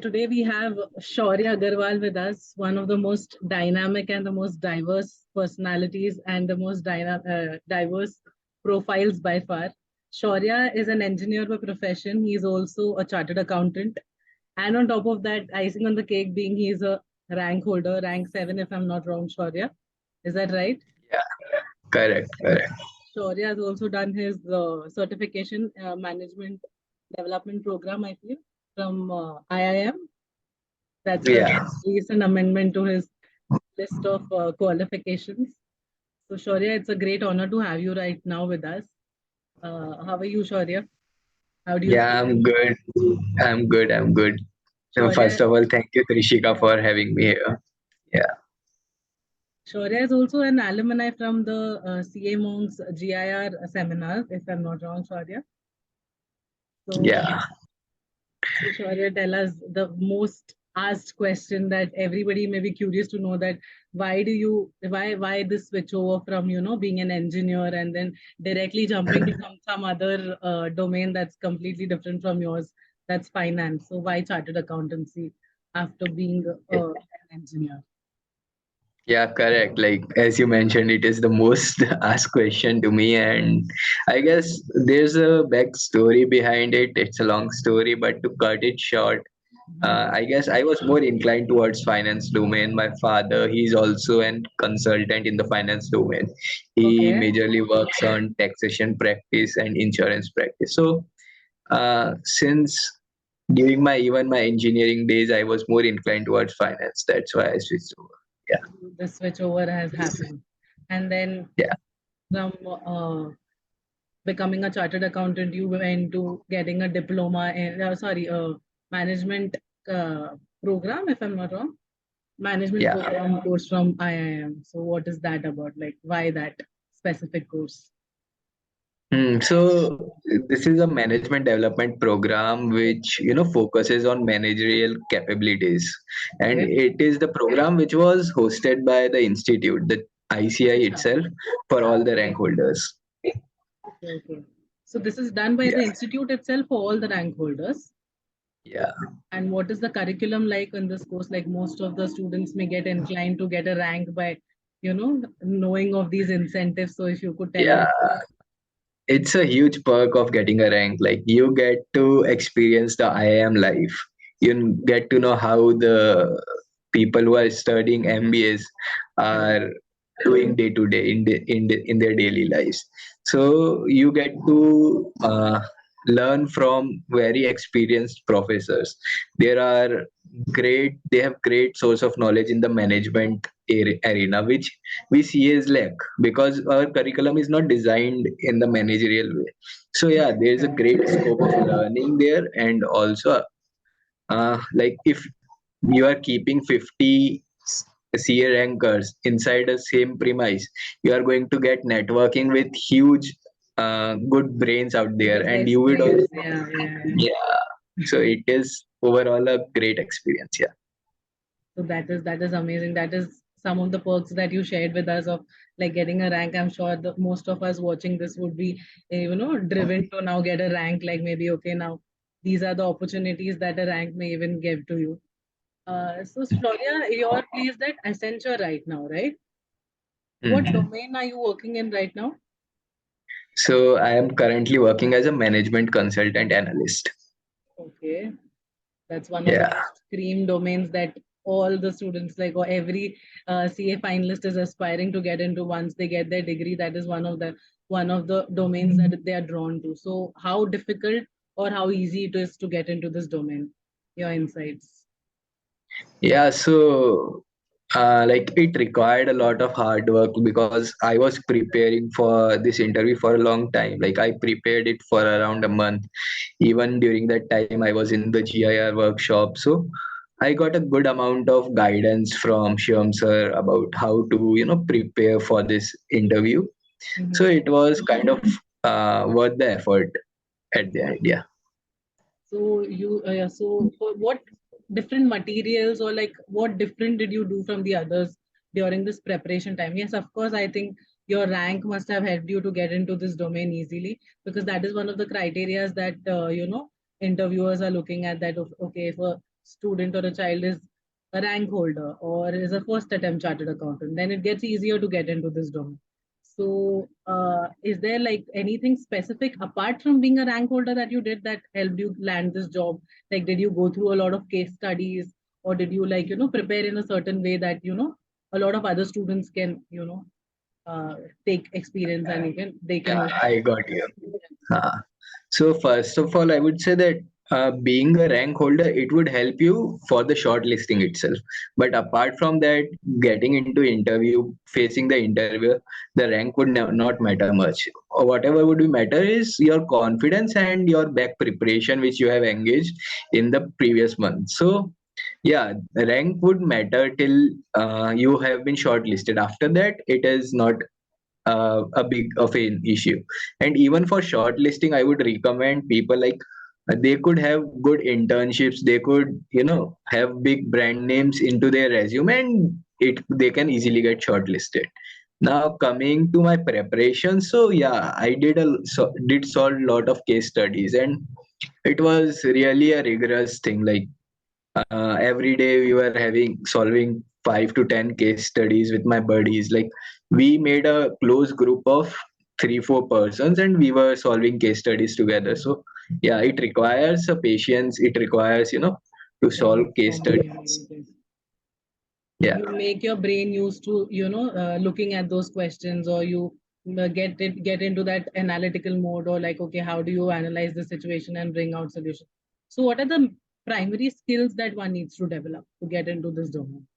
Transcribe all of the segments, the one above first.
Today we have Shaurya Agarwal with us, one of the most dynamic and the most diverse personalities and the most diverse profiles by far. Shaurya is an engineer by profession. He is also a chartered accountant. And on top of that, icing on the cake being he is a rank holder, rank 7 if I'm not wrong, Shaurya. Is that right? Yeah, correct, correct. Shaurya has also done his certification management development program, I feel, from IIM. That's the Yeah, recent amendment to his list of qualifications. So, Shaurya, it's a great honor to have you right now with us. How are you, Shaurya? How do you yeah, feel? I'm good. I'm good. I'm good. So first Shaurya, of all, thank you, Trishika, for having me here. Yeah, Shaurya is also an alumni from the CA Monk's GIR seminar, if I'm not wrong, Shaurya. So, yeah. Shaurya, tell us the most asked question that everybody may be curious to know, that why this switch over from being an engineer and then directly jumping to some other domain that's completely different from yours, that's finance. So why chartered accountancy after being an engineer? Yeah, correct. Like as you mentioned, it is the most asked question to me, and I guess there's a back story behind it. It's a long story, but to cut it short, Mhm. I guess I was more inclined towards finance domain. My father, he's also an consultant in the finance domain. He Okay. majorly works on taxation practice and insurance practice. So since during my even my engineering days, I was more inclined towards finance. That's why I switched over. Yeah, The switch over has happened, and then yeah, from becoming a chartered accountant, you went to getting a diploma in, management uh, program, if I'm not wrong, management yeah. program course from IIM. So, what is that about? Like, why that specific course? So this is a management development program which focuses on managerial capabilities, and Okay. it is the program which was hosted by the institute, the ICI Acha. itself, for all the rank Okay. holders. Okay. Okay. So, this is done by Yeah, the institute itself for all the rank holders. yeah, And what is the curriculum like in this course? Like, most of the students may get inclined to get a rank by, knowing of these incentives. So, if you could tell us. yeah. It's a huge perk of getting a rank. Like you get to experience the IIM life. You get to know how the people who are studying MBAs Yeah. are doing day to day in their daily lives. So you get to learn from very experienced professors. There are they have great source of knowledge in the management arena, which we see as lack because our curriculum is not designed in the managerial way. So yeah, there is a great scope of learning there, and also like if you are keeping 50 CA rankers inside the same premise, you are going to get networking with huge good brains out there, and Precise you would also, brains. Yeah, yeah, yeah. yeah. So it is overall a great experience. Yeah. So that is amazing. That is some of the perks that you shared with us of like getting a rank. I'm sure the most of us watching this would be driven to now get a rank. Like maybe okay, now these are the opportunities that a rank may even give to you. So Floria, you're placed at Accenture right now, right? What Mhm. domain are you working in right now? So I am currently working as a management consultant analyst. Okay. That's one of the Yeah. most cream domains that all the students, like, or every CA finalist is aspiring to get into once they get their degree. That is one of the domains that they are drawn to. So, how difficult or how easy it is to get into this domain? Your insights. Yeah, so like it required a lot of hard work because I was preparing for this interview for a long time. Like I prepared it for around a month. Even during that time, I was in the GIR workshop. So I got a good amount of guidance from Shyam sir about how to, prepare for this interview. So Mhm. it was kind of worth the effort at the end. Yeah. So for what different materials or like what different did you do from the others during this preparation time? Yes, of course, I think your rank must have helped you to get into this domain easily, because that is one of the criterias that interviewers are looking at, that okay, if a student or a child is a rank holder or is a first attempt chartered accountant, then it gets easier to get into this domain. So, is there like anything specific apart from being a rank holder that you did that helped you land this job? Like, did you go through a lot of case studies, or did you like prepare in a certain way that a lot of other students can uh, take experience and they can Yeah, also. I got you. Uh, so first of all, I would say that being a rank holder, it would help you for the shortlisting itself. But apart from that, getting into interview, facing the interviewer, the rank would not matter much. Or whatever would be matter is your confidence and your back preparation, which you have engaged in the previous month. So yeah, rank would matter till you have been shortlisted. After that, it is not a big of an issue. And even for shortlisting, I would recommend people like they could have good internships, they could have big brand names into their resume, and it they can easily get shortlisted. Now coming to my preparation, so yeah, I did solve a lot of case studies, and it was really a rigorous thing. Like every day we were having solving 5 to 10 case studies with my buddies. Like we made a close group of 3 4 persons, and we were solving case studies together. So yeah, it requires a patience, it requires to solve case So many studies. variables. Yeah. You make your brain used to looking at those questions, or you get into that analytical mode, or like, okay, how do you analyze the situation and bring out solution? So what are the primary skills that one needs to develop to get into this domain?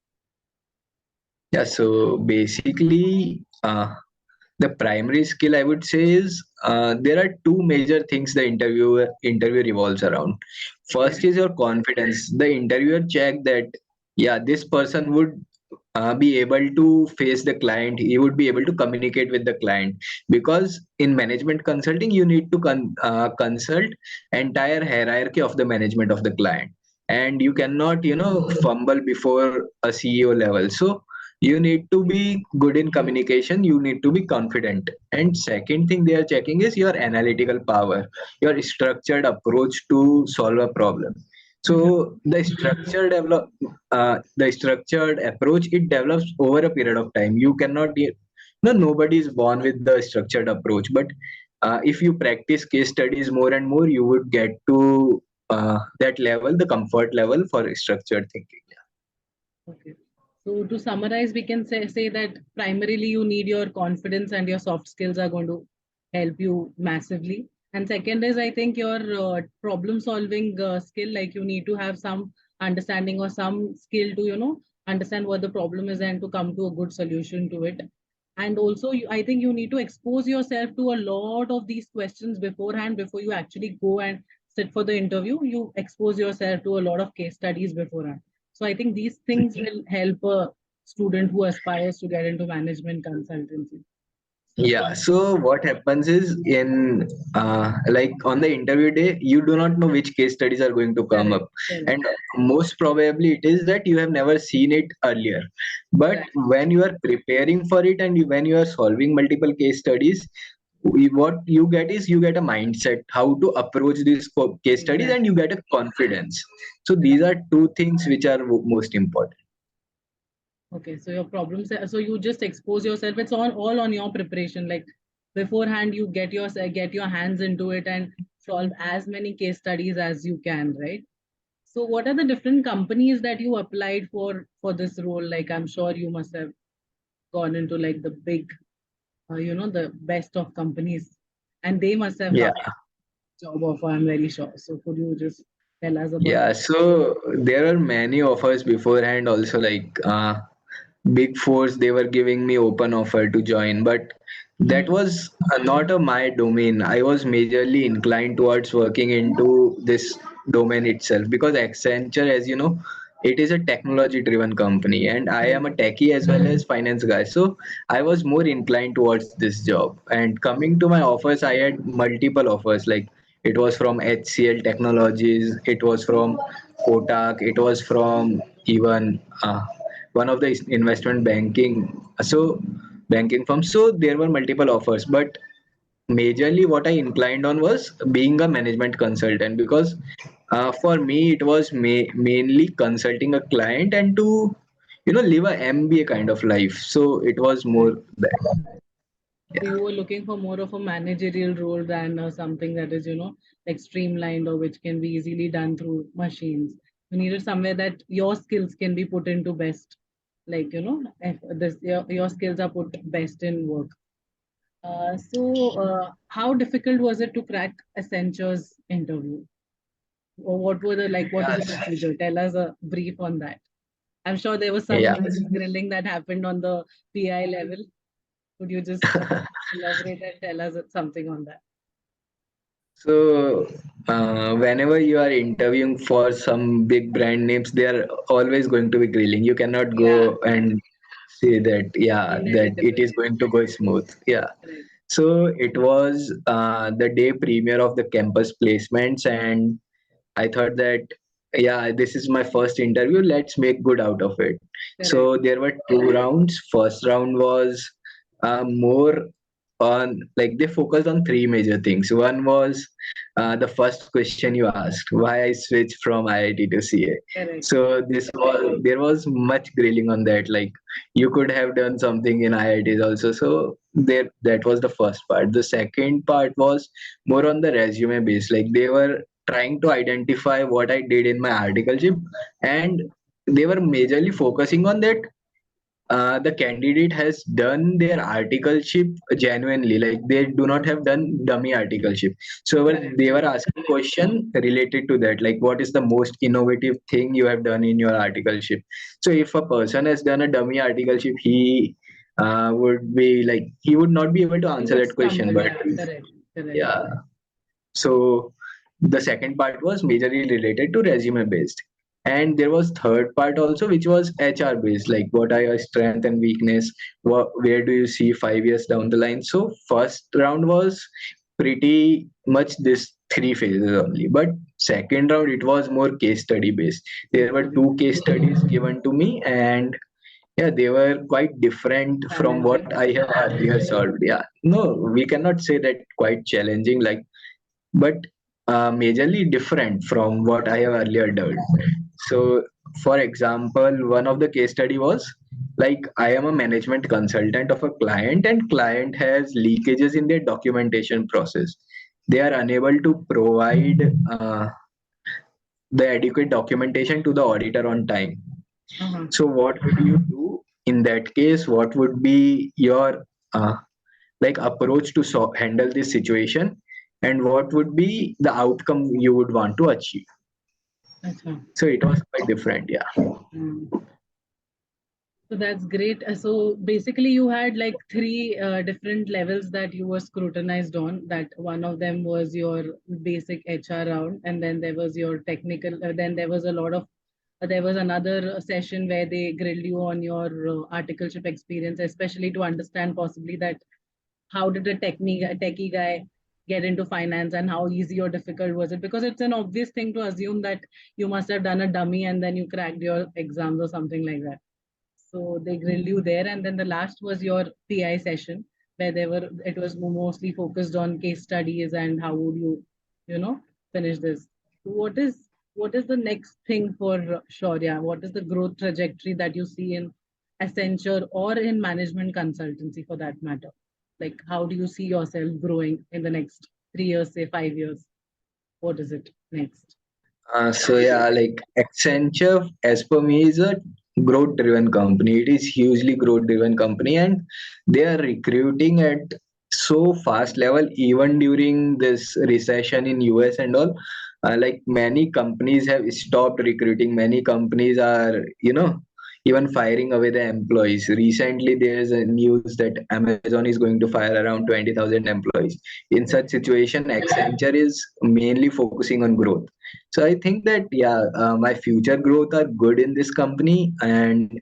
Yeah, so basically the primary skill I would say is there are two major things the interview revolves around. Okay. First is your confidence. The interviewer check that yeah, this person would be able to face the client, he would be able to communicate with the client, because in management consulting you need to consult entire hierarchy of the management of the client, and you cannot fumble before a CEO level. So you need to be good in communication, you need to be confident. And second thing they are checking is your analytical power, your structured approach to solve a problem. Mhm. So the structured approach, it develops over a period of time. You cannot no, nobody is born with the structured approach, but if you practice case studies more and more, you would get to that level, the comfort level for structured thinking. Okay. So to summarize, we can say that primarily you need your confidence and your soft skills are going to help you massively. And second is, I think your problem solving skill, like you need to have some understanding or some skill to, understand what the problem is and to come to a good solution to it. And also, I think you need to expose yourself to a lot of these questions beforehand before you actually go and sit for the interview. You expose yourself to a lot of case studies beforehand. So I think these things will help a student who aspires to get into management consultancy. So Yeah, so what happens is in like on the interview day, you do not know which case studies are going to come correct, up, correct, and most probably it is that you have never seen it earlier. But right, when you are preparing for it and when you are solving multiple case studies, what you get is you get a mindset how to approach these case studies, and you exactly. get a confidence. So these are two things which are most important. Okay, so your problems. So you just expose yourself. It's on all on your preparation. Like beforehand, you get your hands into it and solve as many case studies as you can, right? So what are the different companies that you applied for this role? Like I'm sure you must have gone into like the big, the best of companies, and they must have Yeah. come job offer. I'm very sure. So could you just tell us about Yeah, that? so there are many offers beforehand also, like big fours, they were giving me open offer to join, but that Mhm. was not a my domain. I was majorly inclined towards working into this domain itself, because Accenture, as you know, it is a technology driven company, and I am a Correct. techie as well as finance guy. So I was more inclined towards this job. And coming to my offers, I had multiple offers. Like it was from HCL Technologies, it was from Kotak, it was from even one of the investment banking firms. So there were multiple offers, but majorly what I inclined on was being a management consultant, because For me, it was mainly consulting a client and to, live a MBA kind of life. So it was more Correct. that. So you were looking for more of a managerial role than something that is, like streamlined or which can be easily done through machines. You needed somewhere that your skills can be put into best, like, if your skills are put best in work. How difficult was it to crack Accenture's interview? Or what were the like? What is the Yes. procedure? Tell us a brief on that. I'm sure there was some Yeah. grilling that happened on the PI level. Could you just elaborate and tell us something on that? So, whenever you are interviewing for some big brand names, they are always going to be grilling. You cannot Yeah, go and say that, yeah, that it inevitable. is going to go smooth. Yeah. Correct. So it was the day premiere of the campus placements, and I thought that, yeah, this is my first interview. Let's make good out of it. Correct. So there were two rounds. First round was more on, like, they focused on three major things. One was the first question you asked, why I switched from IIT to CA. Correct. So there was much grilling on that. Like, you could have done something in IITs also. So there, that was the first part. The second part was more on the resume base. Like, they were trying to identify what I did in my articleship, and they were majorly focusing on that the candidate has done their articleship genuinely, like they do not have done dummy articleship. So Correct. they were asking question related to that, like what is the most innovative thing you have done in your articleship. So if a person has done a dummy articleship, he would be like, he would not be able to You answer would that question. stumble. But Yeah. Correct. Correct. yeah, so the second part was majorly related to resume based. And there was third part also, which was HR based, like what are your strength and weakness, where do you see 5 years down the line. So first round was pretty much this three phases only, but second round it was more case study based. There were two case studies given to me, and yeah, they were quite different from what Challenging. I have earlier solved. Yeah, no, we cannot say that quite challenging, like, but majorly different from what I have earlier done. So, for example, one of the case study was, like, I am a management consultant of a client, and client has leakages in their documentation process. They are unable to provide the adequate documentation to the auditor on time. Uh-huh. So, what would you do in that case? What would be your like approach to handle this situation, and what would be the outcome you would want to achieve. Achha. So it was quite different. Yeah. Mm. So that's great. So basically, you had like three different levels that you were scrutinized on. That one of them was your basic HR round, and then there was your technical. Then there was a lot of. There was another session where they grilled you on your articleship experience, especially to understand possibly that how did a techie guy get into finance and how easy or difficult was it? Because it's an obvious thing to assume that you must have done a dummy and then you cracked your exams or something like that. So they grilled you there, and then the last was your PI session where it was mostly focused on case studies and how would you, finish this. So what is the next thing for Shaurya? What is the growth trajectory that you see in Accenture or in management consultancy for that matter? Like how do you see yourself growing in the next 3 years, say 5 years? What is it next? So yeah, like Accenture, as per me, is a growth-driven company. It is hugely growth-driven company, and they are recruiting at so fast level, even during this recession in US and all. Like many companies have stopped recruiting. Many companies are, even firing away the employees. Recently, there is a news that Amazon is going to fire around 20,000 employees. In such situation, Accenture is mainly focusing on growth. So I think that, yeah, my future growth are good in this company, and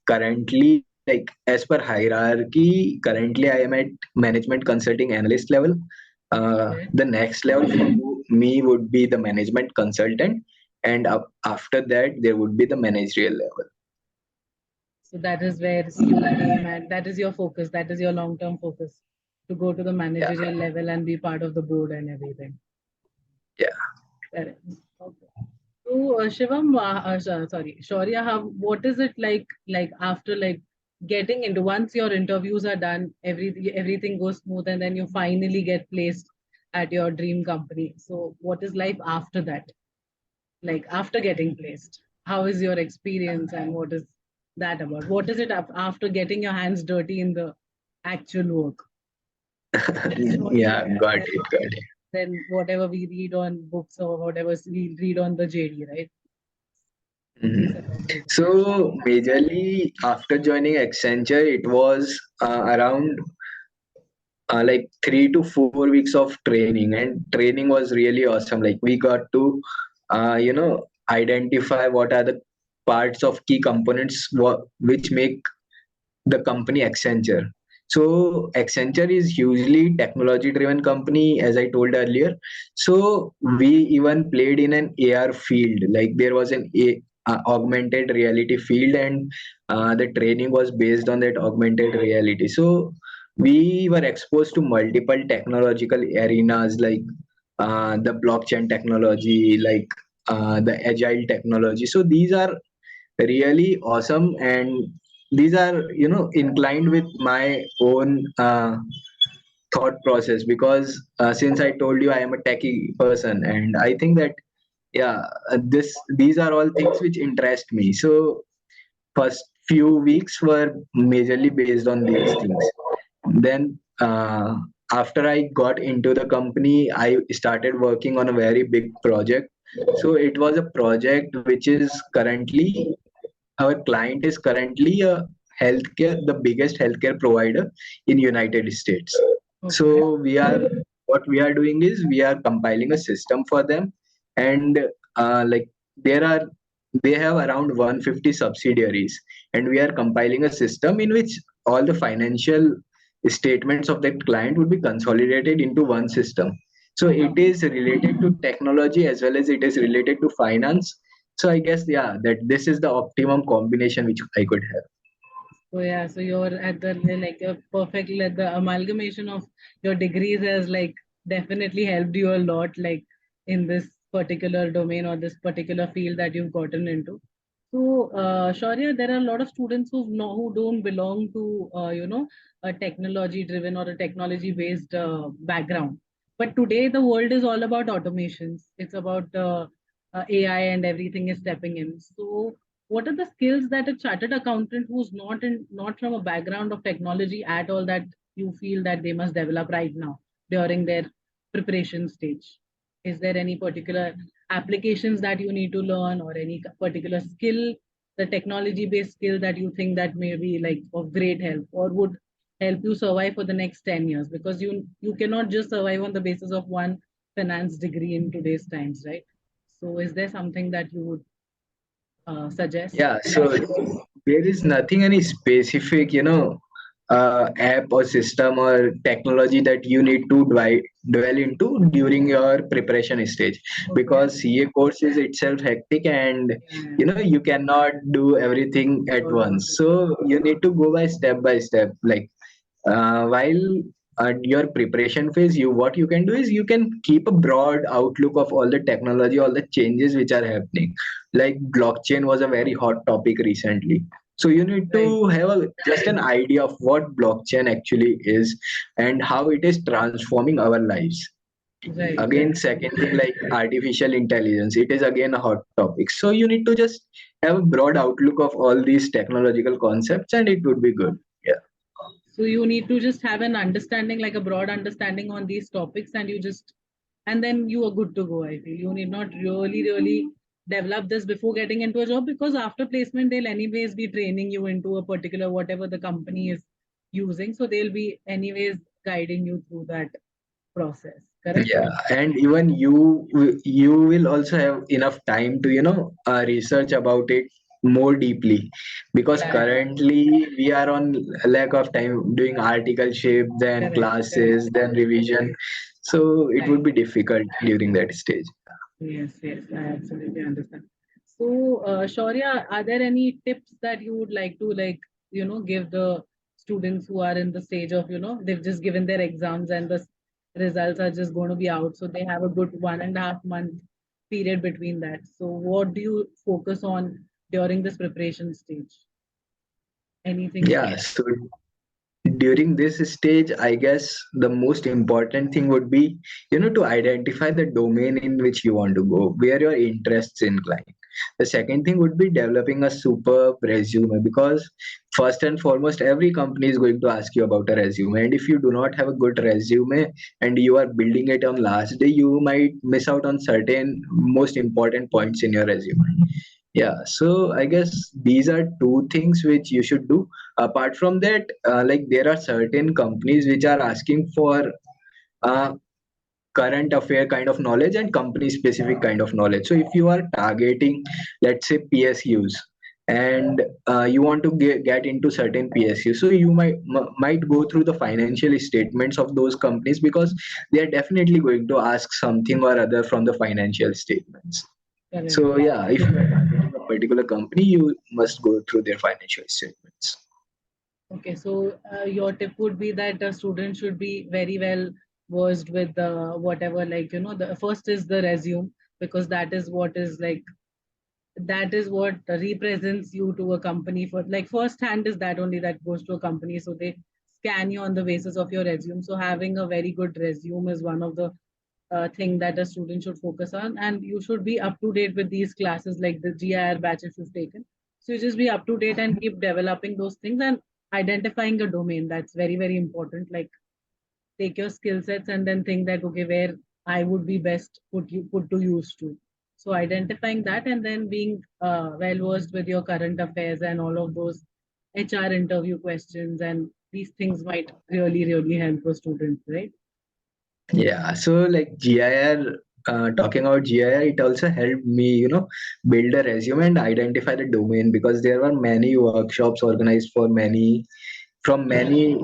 currently, like, as per hierarchy, currently I am at management consulting analyst level. Okay. The next level for me would be the management consultant, and after that there would be the managerial level. So that is where you aim at. That is your focus. That is your long-term focus to go to the Yeah, managerial level and be part of the board and everything. yeah. Correct. Okay. So, Shivam, sorry, Shaurya, what is it like after like getting into once your interviews are done, everything goes smooth, and then you finally get placed at your dream company. So, what is life after that? Like after getting placed, how is your experience, and what is that about? What is it after getting your hands dirty in the actual work? Surely Yeah, better got it, got it. than whatever we read on books or whatever we read on the JD, right? Mhm. Please elaborate on So that. majorly after joining Accenture, it was around like 3 to 4 weeks of training, and training was really awesome. Like we got to identify what are the parts of key components which make the company Accenture. So Accenture is hugely technology driven company, as I told earlier. So we even played in an AR field. Like there was an augmented reality field, and the training was based on that augmented reality. So we were exposed to multiple technological arenas, like the blockchain technology, like the agile technology. So these are really awesome, and these are inclined with my own thought process, because since I told you I am a techie person, and I think that yeah, these are all things which interest me. So first few weeks were majorly based on these things. Then after I got into the company, I started working on a very big project. So it was a project which is currently, our client is currently a healthcare, the biggest healthcare provider in United States. Okay. So we are, what we are doing is we are compiling a system for them, and like there are, they have around 150 subsidiaries, and we are compiling a system in which all the financial statements of that client would be consolidated into one system. So it is related to technology as well as it is related to finance. So I guess yeah, that this is the optimum combination which I could have. So yeah, so you're at the like a perfect like the amalgamation of your degrees has like definitely helped you a lot like in this particular domain or this particular field that you've gotten into. So Shaurya, there are a lot of students who don't belong to a technology driven or a technology based background. But today the world is all about automations. It's about AI and everything is stepping in. So what are the skills that a chartered accountant who's not from a background of technology at all that you feel that they must develop right now during their preparation stage? Is there any particular applications that you need to learn or any particular skill, the technology based skill that you think that may be like of great help or would help you survive for the next 10 years? Because you cannot just survive on the basis of one finance degree in today's times, right? So is there something that you would suggest? Yeah, so there is nothing any specific, app or system or technology that you need to dwell into during your preparation stage, Okay. because CA course is itself hectic, and Yeah, you cannot do everything at all at once. once. So you need to go by step. Like while at your preparation phase, you what you can do is you can keep a broad outlook of all the technology, all the changes which are happening. Like blockchain was a very hot topic recently, so you need Right, to have just an idea of what blockchain actually is and how it is transforming our lives. right, Again, right. second thing, like artificial intelligence, it is again a hot topic, so you need to just have a broad outlook of all these technological concepts and it would be good. Yeah. So you need to just have an understanding, like a broad understanding on these topics, and and then you are good to go. I feel you need not really develop this before getting into a job because after placement, they'll anyways be training you into a particular whatever the company is using. So they'll be anyways guiding you through that process. Correct? Yeah, and even you will also have enough time to research about it more deeply, because Yeah, currently we are on lack of time doing articleship, then correct, correct. classes, then revision. So it would Right. be difficult during that stage. Yes, yes, I absolutely understand. So, Shaurya, are there any tips that you would like to give the students who are in the stage of, they've just given their exams and the results are just going to be out. So they have a good 1.5 month period between that. So what do you focus on during this preparation stage? Anything Yeah, specific? so during this stage, I guess the most important thing would be, to identify the domain in which you want to go, where your interests incline. The second thing would be developing a superb resume, because first and foremost, every company is going to ask you about a resume, and if you do not have a good resume and you are building it on last day, you might miss out on certain most important points in your resume. Yeah, so I guess these are two things which you should do. Apart from that, like there are certain companies which are asking for uh, current affair kind of knowledge and company specific kind of knowledge. So if you are targeting, let's say, PSUs, and you want to get into certain PSUs, so you might go through the financial statements of those companies, because they are definitely going to ask something or other from the financial statements. Correct. So yeah, if you are targeting a particular company, you must go through their financial statements. Okay, so your tip would be that a student should be very well versed with whatever, like, the first is the resume, because that is what is like, that is what represents you to a company. For like first hand is that only that goes to a company, so they scan you on the basis of your resume. So having a very good resume is one of the thing that a student should focus on, and you should be up to date with these classes like the GIR batches you've taken. So you just be up to date and keep developing those things and identifying a domain. That's very, very important. Like, take your skill sets and then think that, okay, where I would be best put to use to. So identifying that and then being well versed with your current affairs and all of those HR interview questions, and these things might really, really help a student, right? Yeah, so like GIR, talking about GIR, it also helped me, build a resume and identify the domain, because there were many workshops organized for many from many,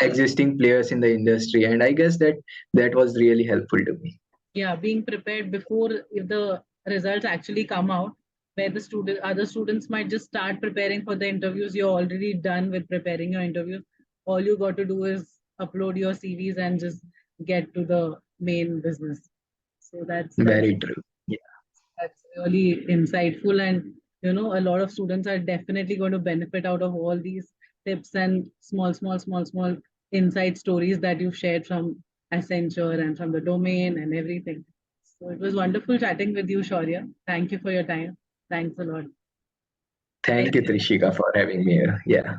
existing players in the industry, and I guess that was really helpful to me. Yeah, being prepared before if the results actually come out, where the student other students might just start preparing for the interviews. You're already done with preparing your interviews. All you got to do is upload your CVs and just get to the main business. So that's Very true. Yeah. that's really insightful, and a lot of students are definitely going to benefit out of all these tips and small inside stories that you've shared from Accenture and from the domain and everything. So it was wonderful chatting with you, Shaurya. Thank you for your time. Thanks a lot. Thank you, Trishika, for having me here. Yeah.